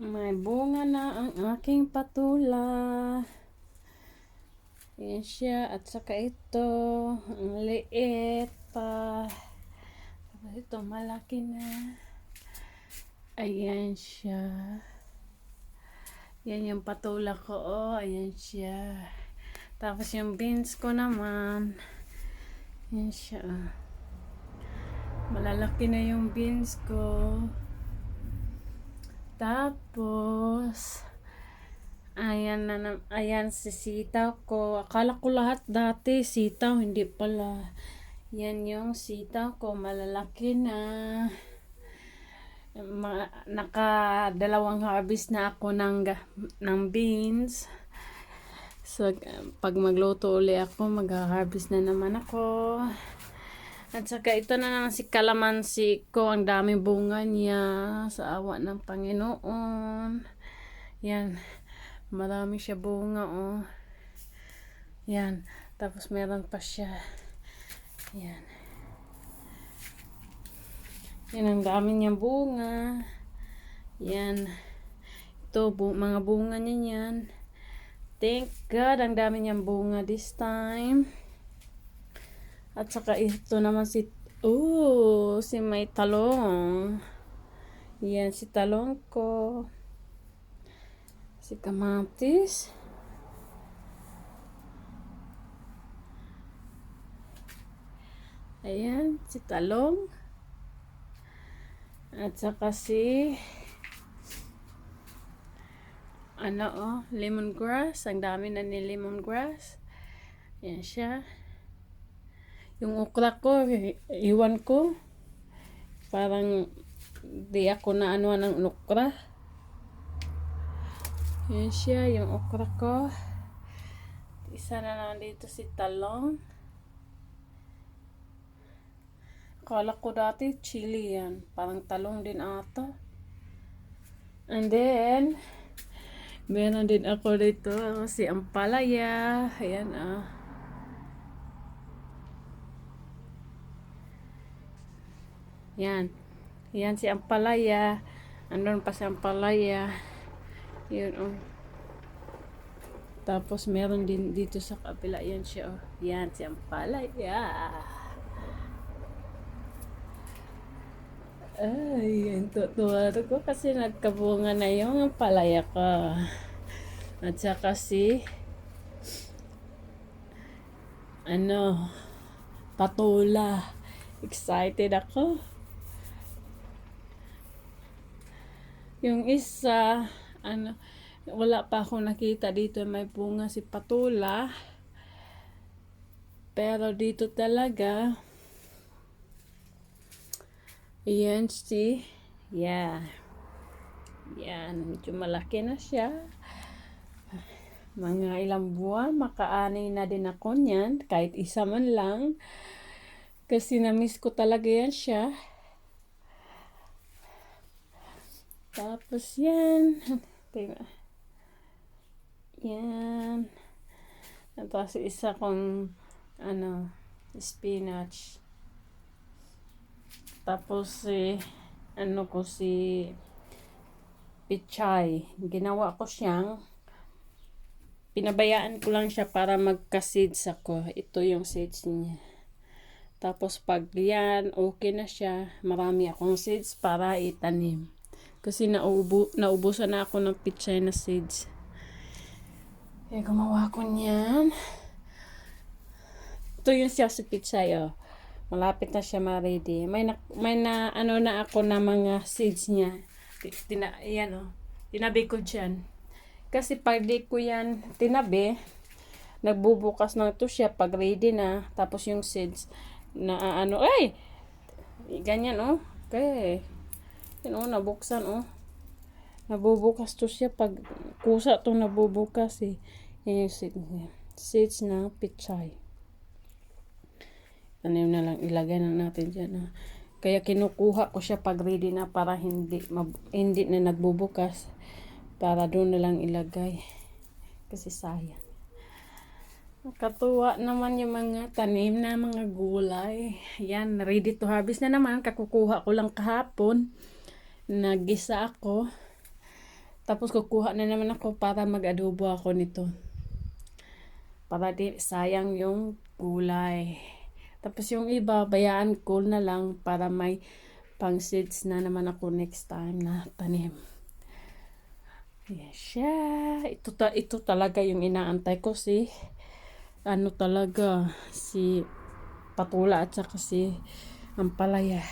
May bunga na ang aking patula. Yan siya. At saka ito, ang liit pa. Tapos ito, malaki na. Ayan siya. Yan yung patula ko. Oh, ayan siya. Tapos yung beans ko naman. Yan siya. Malalaki na yung beans ko. Tapos, ayan si sitaw ko. Akala ko lahat dati sitaw, hindi pala. Yan yung sitaw ko, malalaki na. Nakadalawang harvest na ako ng beans. So, pag magluto uli ako, mag-harvest na naman ako. At saka ito na naman si kalamansi ko. Ang daming bunga niya. Sa awa ng Panginoon. Yan. Marami siya bunga, oh. Yan. Tapos meron pa siya. Yan. Yan, ang dami niyang bunga. Yan. Ito, mga bunga niya yan. Thank God, ang dami niyang bunga this time. At saka ito naman si may talong. Yan, si talong ko. Si kamatis. Ayan, si talong. At saka si lemongrass. Ang dami na ni lemongrass. Yan siya. Yung okra ko, iwan ko. Parang di ako na ng okra. Yan siya, yung okra ko. Isa na naman dito si talong. Akala ko dati chili yan. Parang talong din ata. And then, meron din ako dito si ampalaya. Ayan Yan. Yan si ampalaya. Andun pa si ampalaya. Yun, Tapos meron din dito sa kapila. Yan siya, Yan si ampalaya. Ay, yan tutuwa ko kasi nagkabunga na yung ampalaya ko. At saka si patula. Excited ako. Yung isa, wala pa akong nakita dito may bunga si patula. Pero dito talaga, yan Yan, medyo malaki na siya. Mga ilang buwan, makaanay na din ako niyan, kahit isa man lang. Kasi na-miss ko talaga yan siya. Tapos yan. Yan. Tapos isa kong spinach. Tapos si pichay. Ginawa ko siyang pinabayaan ko lang siya para magka-seeds ako. Ito yung seeds niya. Tapos pag yan, okay na siya. Marami akong seeds para itanim. Kasi naubusan na ako ng pichay na seeds. Kaya gumawa ko niyan. Ito yung siya si pichay, Malapit na siya ma-ready. May na ako na mga seeds niya. Tinabi ko dyan. Kasi pag di ko yan tinabi, nagbubukas na ito siya pag ready na. Tapos yung seeds na ganyan, Okay. Nabuksan, Nabubukas to siya pag kusa to nabubukas, Yan yung seeds na pichay. Tanim na lang, ilagay na natin dyan, Kaya kinukuha ko siya pag ready na para hindi na nagbubukas. Para doon na lang ilagay. Kasi sayang. Nakatuwa naman yung mga tanim na mga gulay. Yan, ready to harvest na naman. Kakukuha ko lang kahapon. Nagisa ako. Tapos kukuha na naman ako para mag-adobo ako nito. Para di sayang yung gulay. Tapos yung iba, bayaan ko na lang para may pang seeds na naman ako next time na tanim. Yan siya. Ito talaga yung inaantay ko si ano talaga si patula at saka si ampalaya.